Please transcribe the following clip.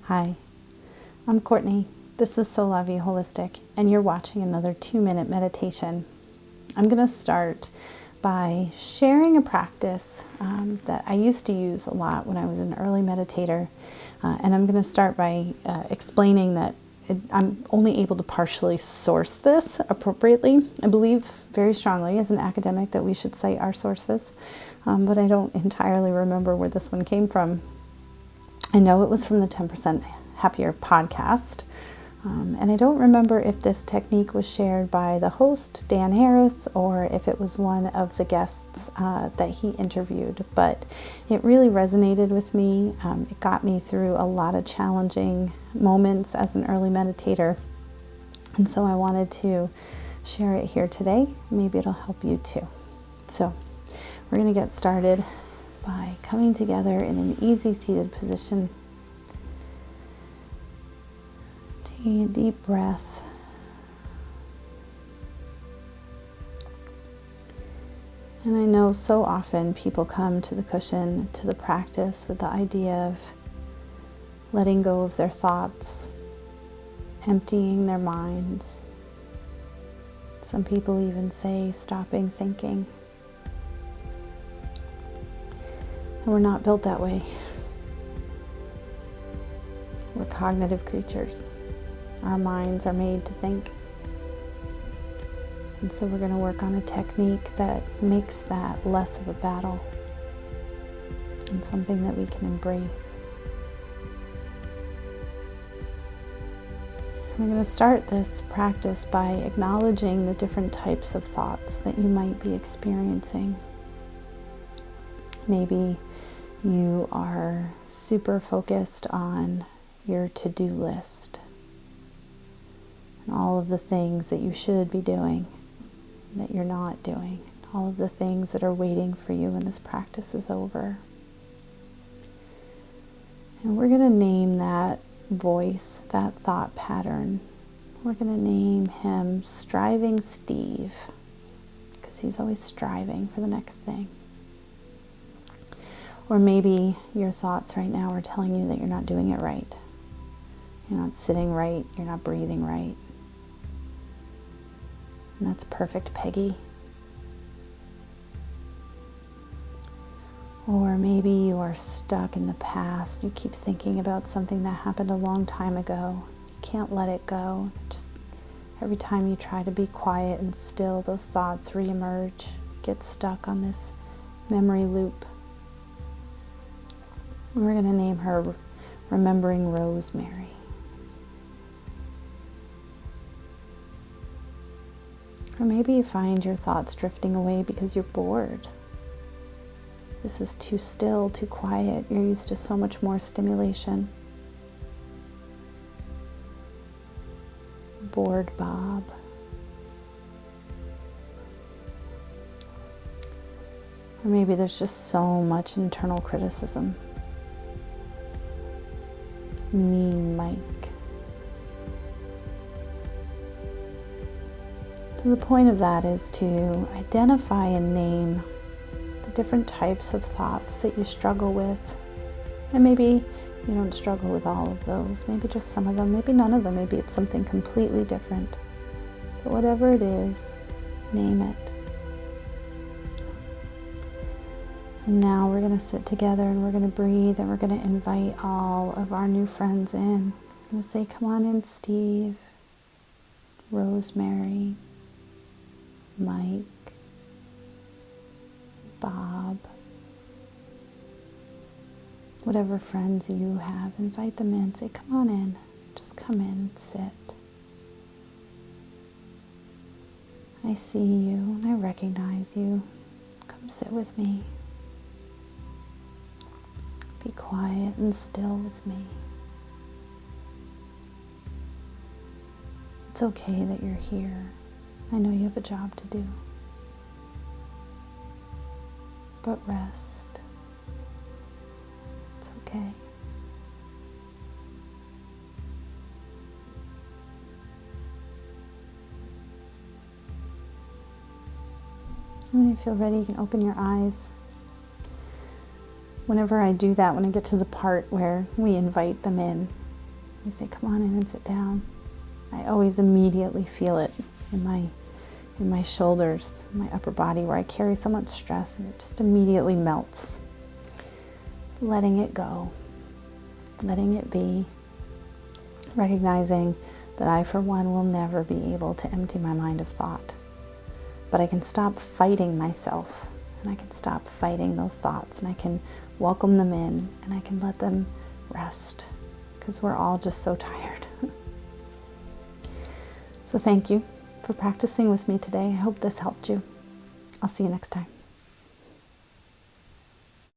Hi, I'm Courtney. This is So La Vie Holistic, and you're watching another 2-minute meditation. I'm going to start by sharing a practice that I used to use a lot when I was an early meditator, and I'm going to start by explaining that I'm only able to partially source this appropriately. I believe very strongly as an academic that we should cite our sources, but I don't entirely remember where this one came from. I know it was from the 10% Happier podcast, and I don't remember if this technique was shared by the host, Dan Harris, or if it was one of the guests that he interviewed, but it really resonated with me. It got me through a lot of challenging moments as an early meditator, and so I wanted to share it here today. Maybe it'll help you too. So we're going to get started by coming together in an easy seated position. Taking a deep breath. And I know so often people come to the cushion, to the practice, with the idea of letting go of their thoughts, emptying their minds. Some people even say stopping thinking. And we're not built that way. We're cognitive creatures. Our minds are made to think. And so we're going to work on a technique that makes that less of a battle and something that we can embrace. We're going to start this practice by acknowledging the different types of thoughts that you might be experiencing. Maybe you are super focused on your to-do list and all of the things that you should be doing that you're not doing, all of the things that are waiting for you when this practice is over. And we're going to name that voice, that thought pattern. We're going to name him Striving Steve, because he's always striving for the next thing. Or maybe your thoughts right now are telling you that you're not doing it right. You're not sitting right, you're not breathing right. And that's perfect, Peggy. Or maybe you are stuck in the past. You keep thinking about something that happened a long time ago. You can't let it go. Just every time you try to be quiet and still, those thoughts reemerge. Get stuck on this memory loop. We're going to name her Remembering Rosemary. Or maybe you find your thoughts drifting away because you're bored. This is too still, too quiet. You're used to so much more stimulation. Bored Bob. Or maybe there's just so much internal criticism. Mean Mike. So the point of that is to identify and name the different types of thoughts that you struggle with. And maybe you don't struggle with all of those. Maybe just some of them. Maybe none of them. Maybe it's something completely different. But whatever it is, name it. And now we're going to sit together and we're going to breathe and we're going to invite all of our new friends in. We're going to say, come on in, Steve, Rosemary, Mike, Bob, whatever friends you have, invite them in. Say, come on in. Just come in and sit. I see you and I recognize you. Come sit with me. Be quiet and still with me. It's okay that you're here. I know you have a job to do. But rest. It's okay. And when you feel ready, you can open your eyes. Whenever I do that, when I get to the part where we invite them in, I say, come on in and sit down. I always immediately feel it in my shoulders, my upper body where I carry so much stress, and it just immediately melts. Letting it go, letting it be, recognizing that I, for one, will never be able to empty my mind of thought. But I can stop fighting myself, and I can stop fighting those thoughts, and I can welcome them in, and I can let them rest, because we're all just so tired. So thank you for practicing with me today. I hope this helped you. I'll see you next time.